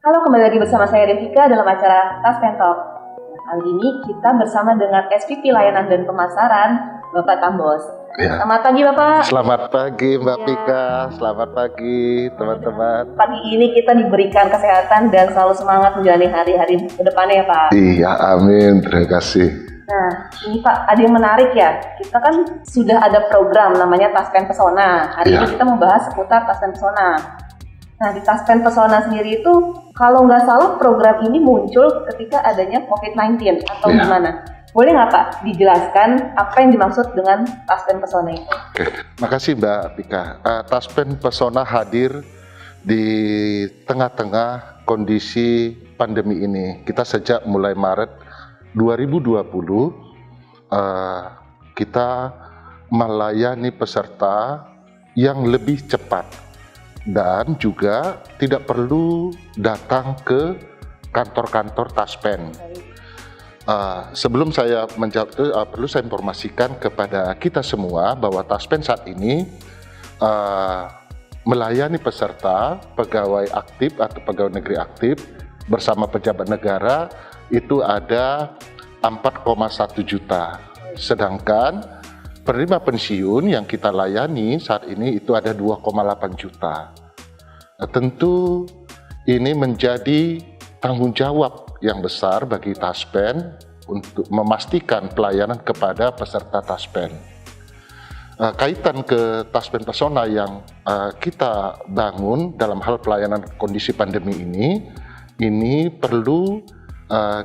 Halo, kembali lagi bersama saya Devika dalam acara Taspen Talk. Kali ini kita bersama dengan SVP Layanan dan Pemasaran, Bapak Tambos. Ya. Selamat pagi, Bapak. Selamat pagi Mbak Ya. Pika, selamat pagi teman-teman. Pagi ini kita diberikan kesehatan dan selalu semangat menjalani hari-hari ke depannya ya, Pak. Iya, amin, terima kasih. Nah, ini Pak, ada yang menarik ya. Kita kan sudah ada program namanya Taspen Pesona. Hari Ya. ini kita membahas seputar Taspen Pesona. Nah, di Taspen Pesona sendiri itu, kalau nggak salah program ini muncul ketika adanya COVID-19 atau Ya. gimana? Boleh nggak Pak dijelaskan apa yang dimaksud dengan Taspen Pesona itu? Oke, makasih Mbak Pika. Taspen Pesona hadir di tengah-tengah kondisi pandemi ini. Kita sejak mulai Maret 2020, kita melayani peserta yang lebih cepat. Dan juga tidak perlu datang ke kantor-kantor Taspen. Sebelum saya menjawab itu, perlu saya informasikan kepada kita semua bahwa Taspen saat ini melayani peserta, pegawai aktif atau pegawai negeri aktif bersama pejabat negara itu ada 4,1 juta. Sedangkan penerima pensiun yang kita layani saat ini itu ada 2,8 juta. Tentu ini menjadi tanggung jawab yang besar bagi Taspen untuk memastikan pelayanan kepada peserta Taspen. Kaitan ke Taspen Pesona yang kita bangun dalam hal pelayanan kondisi pandemi ini perlu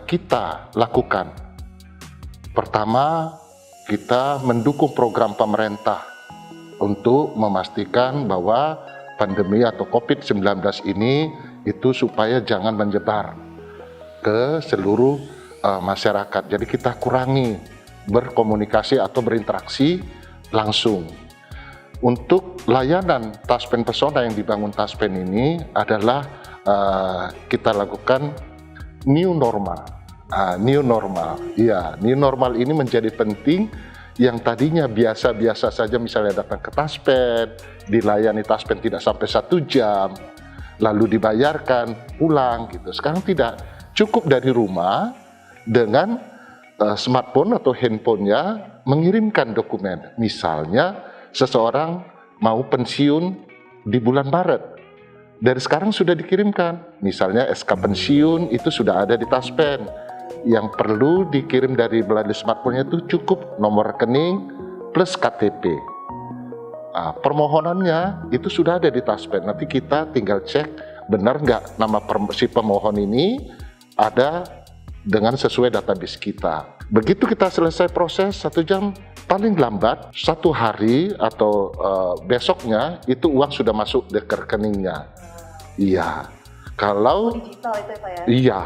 kita lakukan. Pertama, kita mendukung program pemerintah untuk memastikan bahwa pandemi atau COVID-19 ini itu supaya jangan menyebar ke seluruh masyarakat. Jadi kita kurangi berkomunikasi atau berinteraksi langsung. Untuk layanan Taspen Pesona yang dibangun Taspen ini adalah kita lakukan new normal. New normal, iya, new normal ini menjadi penting. Yang tadinya biasa-biasa saja, misalnya datang ke Taspen, dilayani Taspen tidak sampai 1 jam, lalu dibayarkan, pulang gitu. Sekarang tidak, cukup dari rumah dengan smartphone atau handphonenya mengirimkan dokumen. Misalnya seseorang mau pensiun di bulan Maret, dari sekarang sudah dikirimkan. Misalnya SK pensiun itu sudah ada di Taspen. Yang perlu dikirim dari melalui smartphone-nya itu cukup nomor rekening plus KTP. Permohonannya itu sudah ada di Taspen. Nanti kita tinggal cek benar nggak nama si pemohon ini ada dengan sesuai database kita. Begitu kita selesai proses 1 jam, paling lambat 1 hari atau besoknya itu uang sudah masuk ke rekeningnya. Iya. Kalau digital itu ya Pak ya? Iya.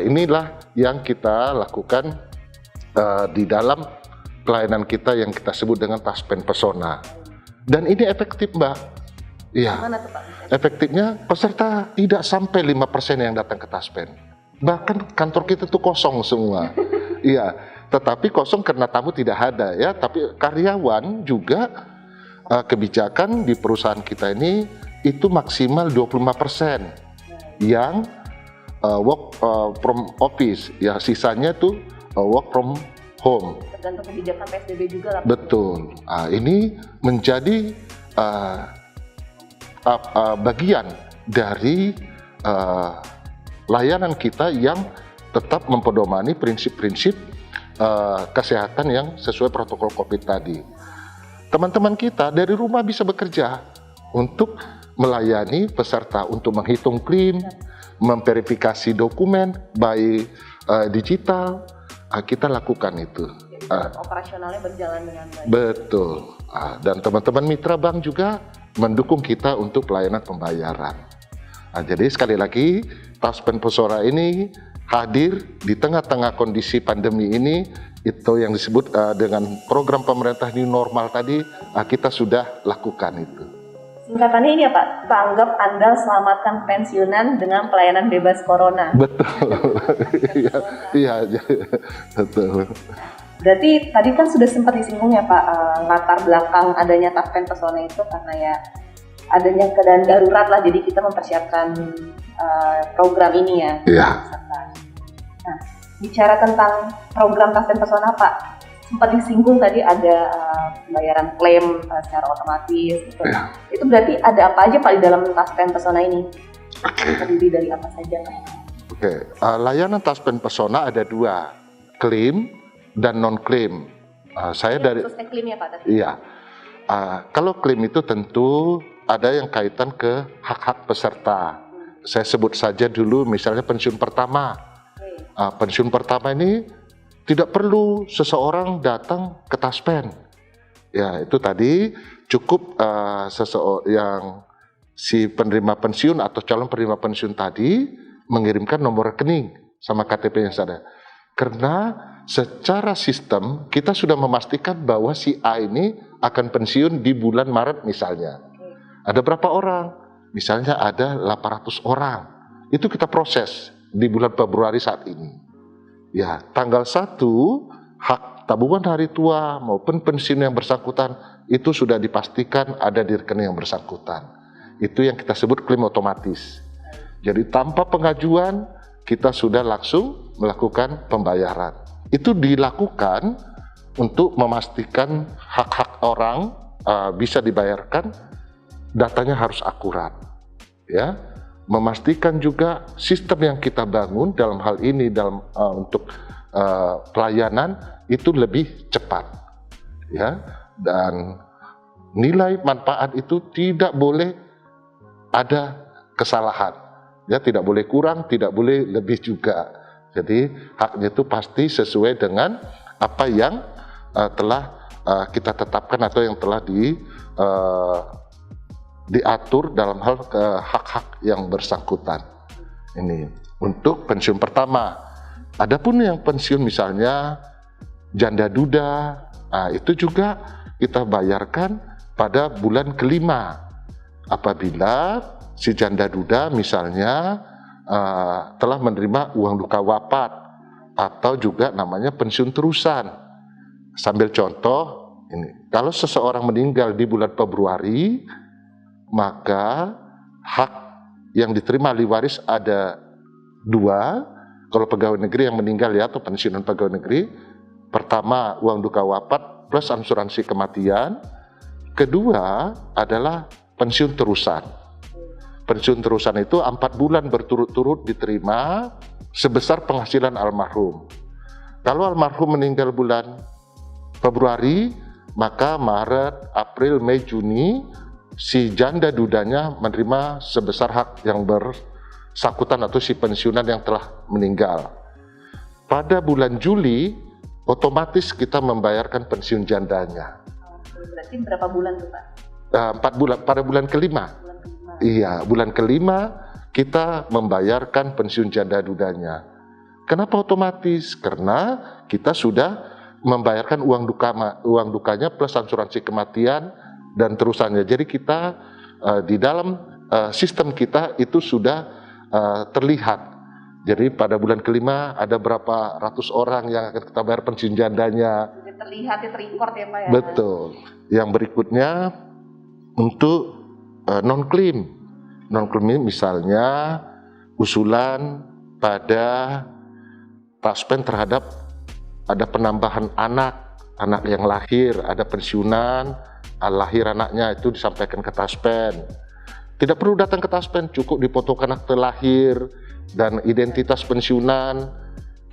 Inilah yang kita lakukan di dalam pelayanan kita yang kita sebut dengan Taspen Pesona. Dan ini efektif, Mbak. Iya. Gimana tuh Pak? Efektifnya peserta tidak sampai 5% yang datang ke Taspen. Bahkan kantor kita tuh kosong semua. Iya. Tetapi kosong karena tamu tidak ada ya. Tapi karyawan juga kebijakan di perusahaan kita ini itu maksimal 25% yang work from office, ya sisanya tuh work from home. Tergantung kebijakan PSBB juga lah. Betul. Ini menjadi bagian dari layanan kita yang tetap mempedomani prinsip-prinsip kesehatan yang sesuai protokol COVID tadi. Teman-teman kita dari rumah bisa bekerja untuk melayani peserta untuk menghitung klaim, memverifikasi dokumen baik digital, kita lakukan itu. Operasionalnya berjalan dengan baik. Betul. Dan teman-teman mitra bank juga mendukung kita untuk pelayanan pembayaran. Jadi sekali lagi Taspen Pesona ini hadir di tengah-tengah kondisi pandemi ini, itu yang disebut dengan program pemerintah new normal tadi, kita sudah lakukan itu. Singkatannya ini ya Pak, tanggap Anda selamatkan pensiunan dengan pelayanan bebas corona. Betul, iya, betul. Berarti tadi kan sudah sempat disinggung ya Pak, latar belakang adanya Taspen Pesona itu karena ya adanya keadaan darurat lah, jadi kita mempersiapkan program ini ya. Iya. Nah, bicara tentang program Taspen Pesona Pak, sempat disinggung tadi ada pembayaran klaim secara otomatis gitu. Ya. Itu berarti ada apa aja Pak di dalam Taspen Pesona ini? Oke. Terdiri dari apa saja Pak? Oke, layanan Taspen Pesona ada 2, klaim dan non klaim. Saya dari khususnya klaim ya Pak tadi. Iya. Kalau klaim itu tentu ada yang kaitan ke hak-hak peserta. Saya sebut saja dulu misalnya pensiun pertama. Pensiun pertama ini tidak perlu seseorang datang ke Taspen. Ya, itu tadi cukup seseorang si penerima pensiun atau calon penerima pensiun tadi mengirimkan nomor rekening sama KTP yang ada. Karena secara sistem kita sudah memastikan bahwa si A ini akan pensiun di bulan Maret misalnya. Ada berapa orang? Misalnya ada 800 orang. Itu kita proses di bulan Februari saat ini. Ya, tanggal 1 hak tabungan hari tua maupun pensiun yang bersangkutan itu sudah dipastikan ada di rekening yang bersangkutan. Itu yang kita sebut klaim otomatis. Jadi tanpa pengajuan kita sudah langsung melakukan pembayaran. Itu dilakukan untuk memastikan hak-hak orang bisa dibayarkan, datanya harus akurat. Ya. Memastikan juga sistem yang kita bangun dalam hal ini untuk pelayanan itu lebih cepat, ya, dan nilai manfaat itu tidak boleh ada kesalahan, ya, tidak boleh kurang, tidak boleh lebih juga. Jadi haknya itu pasti sesuai dengan apa yang telah kita tetapkan atau yang telah diatur dalam hal hak-hak yang bersangkutan. Ini untuk pensiun pertama. Adapun yang pensiun misalnya janda duda, itu juga kita bayarkan pada bulan kelima. Apabila si janda duda misalnya telah menerima uang duka wafat atau juga namanya pensiun terusan. Sambil contoh, ini kalau seseorang meninggal di bulan Februari, maka hak yang diterima ahli waris ada 2. Kalau pegawai negeri yang meninggal ya, atau pensiunan pegawai negeri, pertama uang duka wafat plus asuransi kematian. Kedua adalah pensiun terusan. Pensiun terusan itu 4 bulan berturut-turut diterima sebesar penghasilan almarhum. Kalau almarhum meninggal bulan Februari, maka Maret, April, Mei, Juni si janda dudanya menerima sebesar hak yang bersangkutan atau si pensiunan yang telah meninggal. Pada bulan Juli, otomatis kita membayarkan pensiun jandanya. Berarti berapa bulan tuh Pak? 4 bulan, pada bulan kelima. Iya, bulan kelima kita membayarkan pensiun janda dudanya. Kenapa otomatis? Karena kita sudah membayarkan uang dukanya plus asuransi kematian dan terusannya. Jadi kita di dalam sistem kita itu sudah terlihat. Jadi pada bulan kelima ada berapa ratus orang yang akan kita bayar pensiun jandanya. Jadi terlihat, terrecord ya Pak ya? Betul. Yang berikutnya untuk non-claim. Non-claim misalnya usulan pada Taspen terhadap ada penambahan anak yang lahir, ada pensiunan, lahir anaknya itu disampaikan ke Taspen. Tidak perlu datang ke Taspen, cukup difotokan akte lahir dan identitas pensiunan,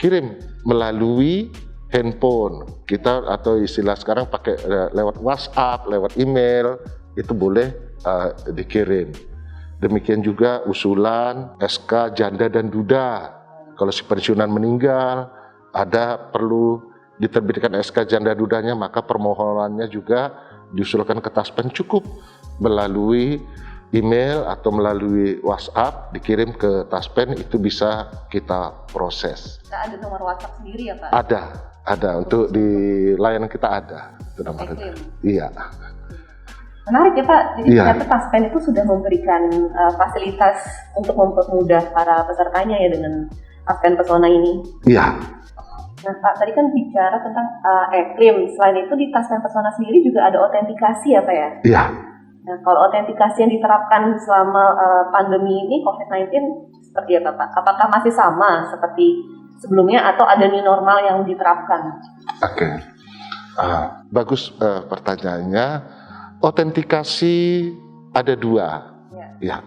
kirim melalui handphone kita atau istilah sekarang pakai lewat WhatsApp, lewat email, itu boleh dikirim. Demikian juga usulan SK janda dan duda. Kalau si pensiunan meninggal, ada perlu diterbitkan SK janda dudanya, maka permohonannya juga diusulkan ke Taspen, cukup melalui email atau melalui WhatsApp dikirim ke Taspen, itu bisa kita proses. Kita ada nomor WhatsApp sendiri ya Pak? Ada untuk di layanan kita ada. Itu nomornya. Iya. Menarik ya Pak, jadi Iya. ternyata Taspen itu sudah memberikan fasilitas untuk mempermudah para pesertanya ya dengan Taspen Pesona ini. Iya. Nah Pak, tadi kan bicara tentang klaim. Selain itu di Taspen Pesona sendiri juga ada autentikasi ya Pak ya? Iya. Nah, kalau autentikasi yang diterapkan selama pandemi ini COVID-19 seperti apa Pak? Apakah masih sama seperti sebelumnya atau ada new normal yang diterapkan? Oke, bagus pertanyaannya. Autentikasi ada dua, ya.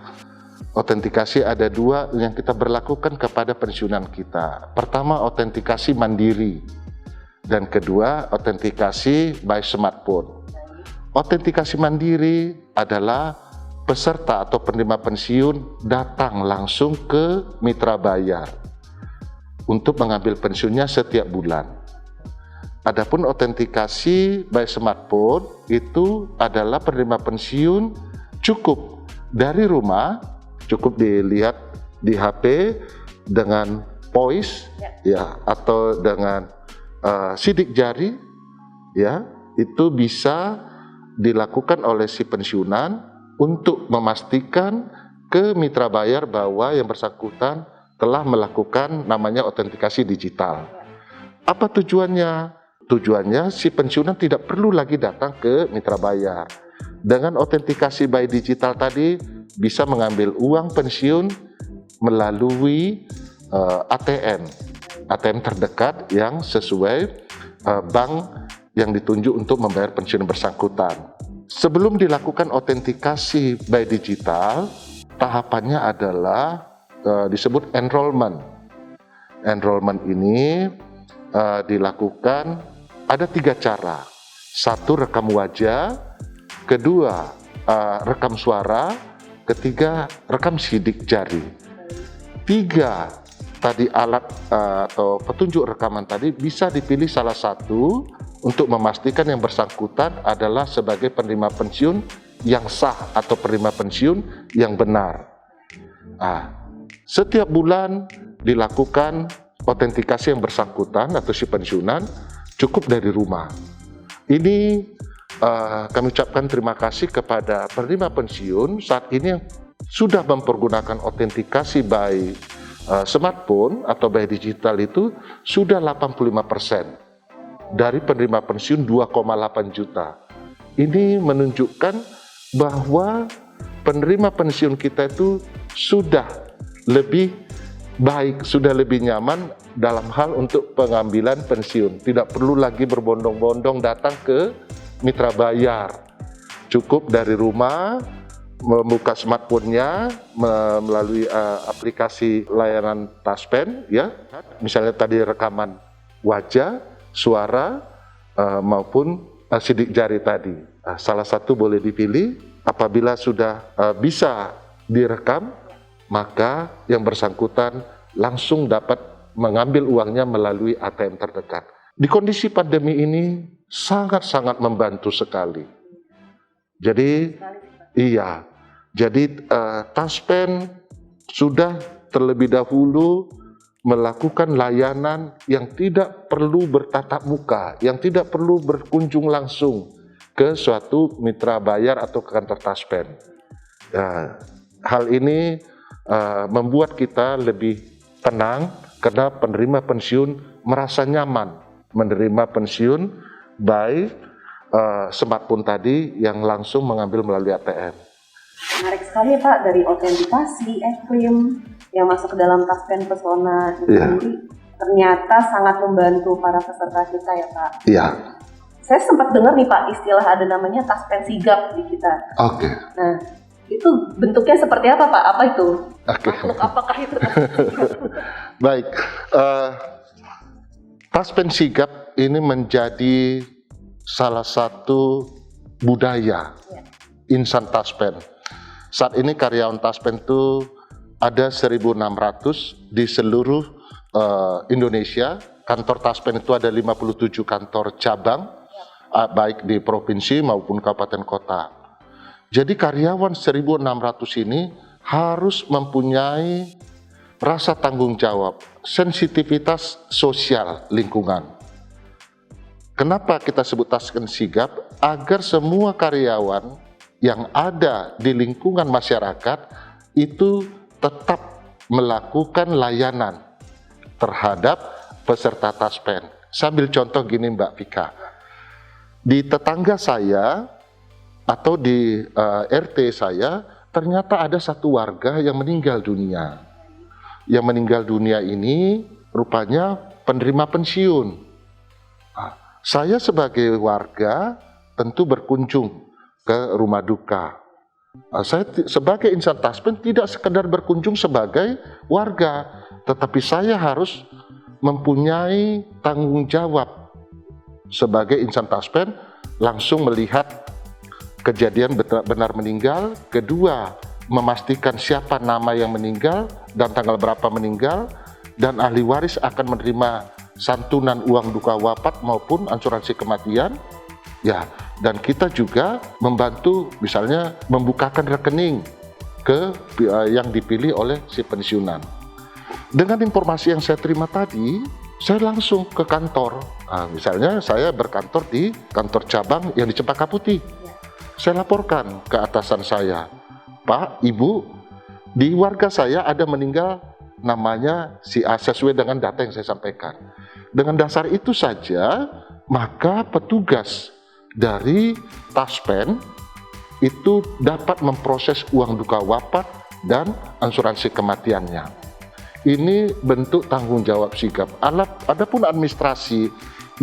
Autentikasi ada dua yang kita berlakukan kepada pensiunan kita. Pertama, autentikasi mandiri, dan kedua, autentikasi by smartphone. Autentikasi mandiri adalah peserta atau penerima pensiun datang langsung ke mitra bayar untuk mengambil pensiunnya setiap bulan. Adapun autentikasi by smartphone itu adalah penerima pensiun cukup dari rumah, cukup dilihat di HP dengan voice ya atau dengan sidik jari ya, itu bisa dilakukan oleh si pensiunan untuk memastikan ke mitra bayar bahwa yang bersangkutan telah melakukan namanya autentikasi digital. Apa tujuannya? Tujuannya si pensiunan tidak perlu lagi datang ke mitra bayar. Dengan autentikasi by digital tadi bisa mengambil uang pensiun melalui ATM terdekat yang sesuai bank yang ditunjuk untuk membayar pensiun bersangkutan. Sebelum dilakukan autentikasi by digital, tahapannya adalah disebut enrollment. Enrollment ini dilakukan ada 3 cara. 1, rekam wajah, kedua, rekam suara, ketiga, rekam sidik jari. 3 tadi alat atau petunjuk rekaman tadi bisa dipilih salah satu untuk memastikan yang bersangkutan adalah sebagai penerima pensiun yang sah atau penerima pensiun yang benar. Setiap bulan dilakukan autentikasi yang bersangkutan atau si pensiunan cukup dari rumah. Ini kami ucapkan terima kasih kepada penerima pensiun saat ini yang sudah mempergunakan autentikasi by smartphone atau by digital itu sudah 85%. Dari penerima pensiun 2,8 juta. Ini menunjukkan bahwa penerima pensiun kita itu sudah lebih baik, sudah lebih nyaman dalam hal untuk pengambilan pensiun. Tidak perlu lagi berbondong-bondong datang ke mitra bayar. Cukup dari rumah, membuka smartphone-nya melalui aplikasi layanan Taspen, ya. Misalnya tadi rekaman wajah, suara maupun sidik jari tadi. Salah satu boleh dipilih. Apabila sudah bisa direkam, maka yang bersangkutan langsung dapat mengambil uangnya melalui ATM terdekat. Di kondisi pandemi ini sangat-sangat membantu sekali. Jadi Taspen sudah terlebih dahulu melakukan layanan yang tidak perlu bertatap muka, yang tidak perlu berkunjung langsung ke suatu mitra bayar atau ke kantor Taspen. Hal ini membuat kita lebih tenang karena penerima pensiun merasa nyaman menerima pensiun by smartphone tadi yang langsung mengambil melalui ATM. Menarik sekali Pak, dari autentikasi, e-claim yang masuk ke dalam Taspen Pesona itu ternyata sangat membantu para peserta kita ya Pak. Iya. Saya sempat dengar nih Pak istilah ada namanya Taspen Sigap di kita. Oke. Nah, itu bentuknya seperti apa Pak? Apa itu? Oke. Apakah itu? Baik. Taspen Sigap ini menjadi salah satu budaya insan Taspen. Saat ini karyawan Taspen itu ada 1.600 di seluruh Indonesia. Kantor Taspen itu ada 57 kantor cabang, baik di provinsi maupun kabupaten kota. Jadi karyawan 1.600 ini harus mempunyai rasa tanggung jawab, sensitivitas sosial lingkungan. Kenapa kita sebut Taspen Sigap? Agar semua karyawan yang ada di lingkungan masyarakat itu tetap melakukan layanan terhadap peserta Taspen. Sambil contoh gini Mbak Vika, di tetangga saya atau di RT saya, ternyata ada satu warga yang meninggal dunia. Yang meninggal dunia ini rupanya penerima pensiun. Saya sebagai warga tentu berkunjung ke rumah duka. Saya sebagai insan Taspen tidak sekedar berkunjung sebagai warga, tetapi saya harus mempunyai tanggung jawab sebagai insan Taspen, langsung melihat kejadian benar meninggal. Kedua, memastikan siapa nama yang meninggal dan tanggal berapa meninggal, dan ahli waris akan menerima santunan uang duka wafat maupun asuransi kematian. Ya, dan kita juga membantu misalnya membukakan rekening ke yang dipilih oleh si pensiunan. Dengan informasi yang saya terima tadi, saya langsung ke kantor. Misalnya saya berkantor di kantor cabang yang di Cempaka Putih. Saya laporkan ke atasan saya, Pak, Ibu, di warga saya ada meninggal namanya si A sesuai dengan data yang saya sampaikan. Dengan dasar itu saja, maka petugas dari Taspen itu dapat memproses uang duka wafat dan asuransi kematiannya. Ini bentuk tanggung jawab sigap. Adapun administrasi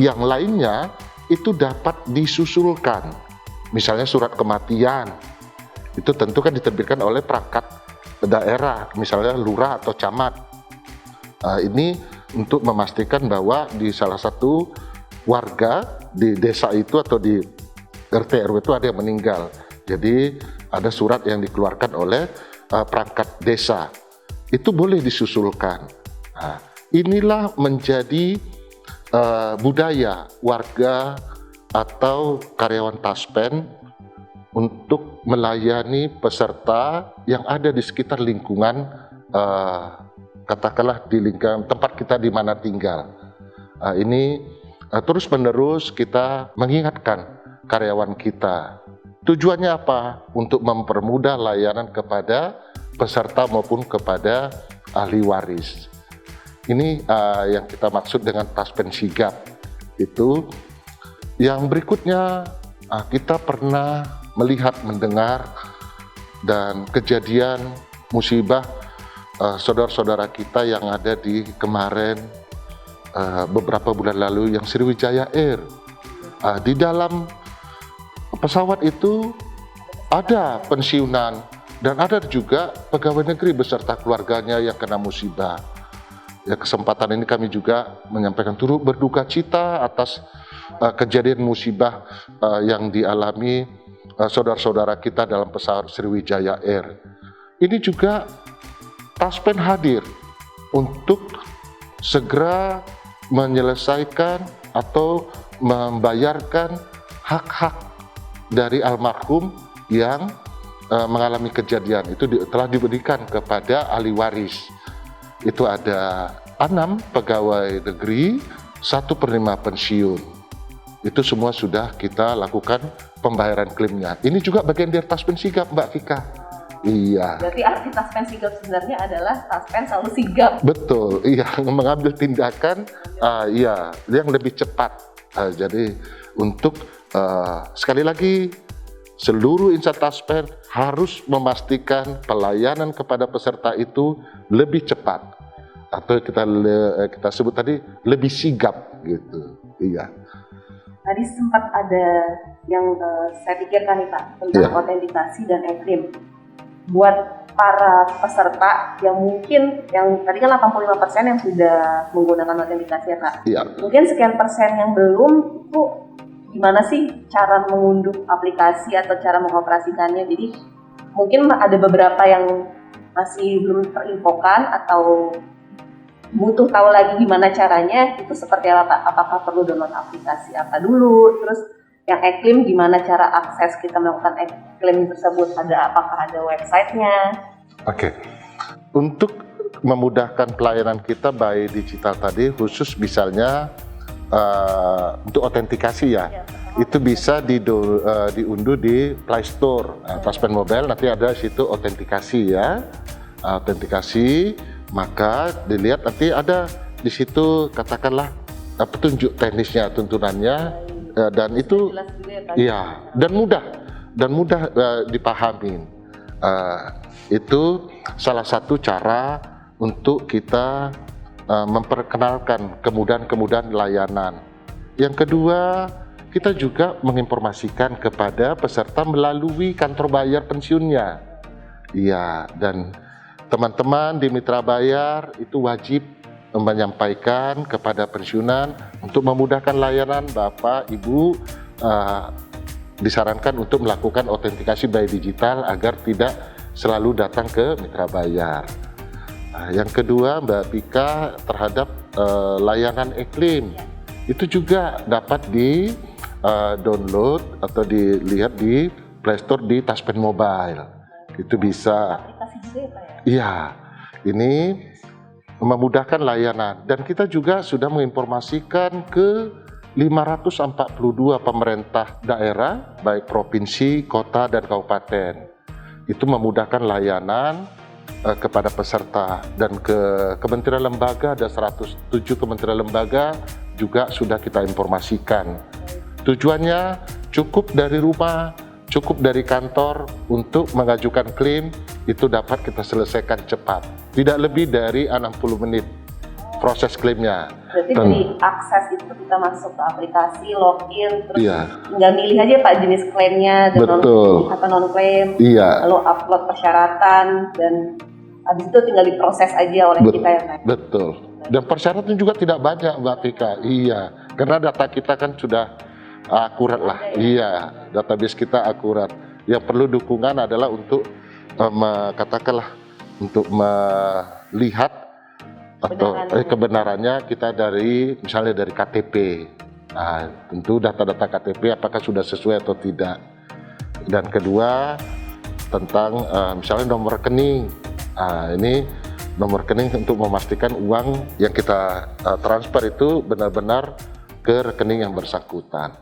yang lainnya itu dapat disusulkan. Misalnya surat kematian, itu tentu kan diterbitkan oleh perangkat daerah, misalnya lurah atau camat. Ini untuk memastikan bahwa di salah satu warga di desa itu atau di RT RW itu ada yang meninggal. Jadi ada surat yang dikeluarkan oleh perangkat desa. Itu boleh disusulkan. Inilah menjadi budaya warga atau karyawan Taspen untuk melayani peserta yang ada di sekitar lingkungan, katakanlah di lingkungan tempat kita di mana tinggal. Ini terus menerus kita mengingatkan karyawan kita. Tujuannya apa? Untuk mempermudah layanan kepada peserta maupun kepada ahli waris. Ini yang kita maksud dengan Taspen sigap. Itu yang berikutnya, kita pernah melihat, mendengar, dan kejadian musibah saudara-saudara kita yang ada di kemarin beberapa bulan lalu yang Sriwijaya Air. Di dalam pesawat itu ada pensiunan dan ada juga pegawai negeri beserta keluarganya yang kena musibah. Ya, kesempatan ini kami juga menyampaikan turut berduka cita atas kejadian musibah yang dialami saudara-saudara kita dalam pesawat Sriwijaya Air. Ini juga Taspen hadir untuk segera menyelesaikan atau membayarkan hak-hak dari almarhum yang mengalami kejadian. Itu telah diberikan kepada ahli waris. Itu ada 6 pegawai negeri, 1 penerima pensiun. Itu semua sudah kita lakukan pembayaran klaimnya. Ini juga bagian dari Taspen sigap, Mbak Vika. Iya. Berarti arti Taspen sigap sebenarnya adalah Taspen selalu sigap. Betul, iya, mengambil tindakan yang lebih cepat. Jadi untuk sekali lagi seluruh insan Taspen harus memastikan pelayanan kepada peserta itu lebih cepat, atau kita sebut tadi lebih sigap gitu. Iya. Tadi sempat ada yang saya pikirkan nih Pak tentang autentikasi dan e-claim. Buat para peserta yang mungkin yang tadi kan 85% yang sudah menggunakan autentikasi ya Pak. Iya. Mungkin sekian persen yang belum, itu gimana sih cara mengunduh aplikasi atau cara mengoperasikannya? Jadi mungkin ada beberapa yang masih belum terinfokan atau butuh tahu lagi gimana caranya, itu seperti apa Pak? Apakah perlu download aplikasi apa dulu? Terus yang e-claim gimana cara akses kita melakukan e-claim tersebut? Apakah ada websitenya? Oke. Untuk memudahkan pelayanan kita by digital tadi, khusus misalnya untuk autentikasi ya, itu bisa diunduh di Play Store. Taspen Mobile nanti ada situ autentikasi ya, autentikasi, maka dilihat nanti ada di situ katakanlah petunjuk teknisnya, tuntunannya, dan itu iya dan mudah. dan mudah dipahami. Itu salah satu cara untuk kita memperkenalkan kemudahan-kemudahan layanan. Yang kedua, kita juga menginformasikan kepada peserta melalui kantor bayar pensiunnya. Iya, dan teman-teman di Mitra Bayar itu wajib menyampaikan kepada pensiunan untuk memudahkan layanan Bapak, Ibu, disarankan untuk melakukan autentikasi by digital agar tidak selalu datang ke Mitra Bayar. Yang kedua, Mbak Pika, terhadap layanan e-claim, itu juga dapat di download atau dilihat di Play Store di Taspen Mobile. Itu bisa. Aplikasi juga ya Pak ya? Iya, ini memudahkan layanan, dan kita juga sudah menginformasikan ke 542 pemerintah daerah, baik provinsi, kota, dan kabupaten. Itu memudahkan layanan kepada peserta, dan ke kementerian lembaga, ada 107 kementerian lembaga juga sudah kita informasikan. Tujuannya cukup dari rumah, cukup dari kantor untuk mengajukan klaim, itu dapat kita selesaikan cepat. Tidak lebih dari 60 menit proses klaimnya. Berarti dari akses itu kita masuk ke aplikasi, login, terus Iya. tinggal milih aja Pak jenis klaimnya, Betul. atau non klaim, Iya, lalu upload persyaratan, dan habis itu tinggal diproses aja oleh kita ya Pak. betul. Dan persyaratan juga tidak banyak, Mbak Tika. Iya, karena data kita kan sudah akurat lah. Iya, database kita akurat. Yang perlu dukungan adalah untuk katakanlah untuk melihat atau kebenarannya kita dari misalnya dari KTP. Nah, tentu data-data KTP apakah sudah sesuai atau tidak. Dan kedua, tentang misalnya nomor rekening. Ini nomor rekening untuk memastikan uang yang kita transfer itu benar-benar ke rekening yang bersangkutan.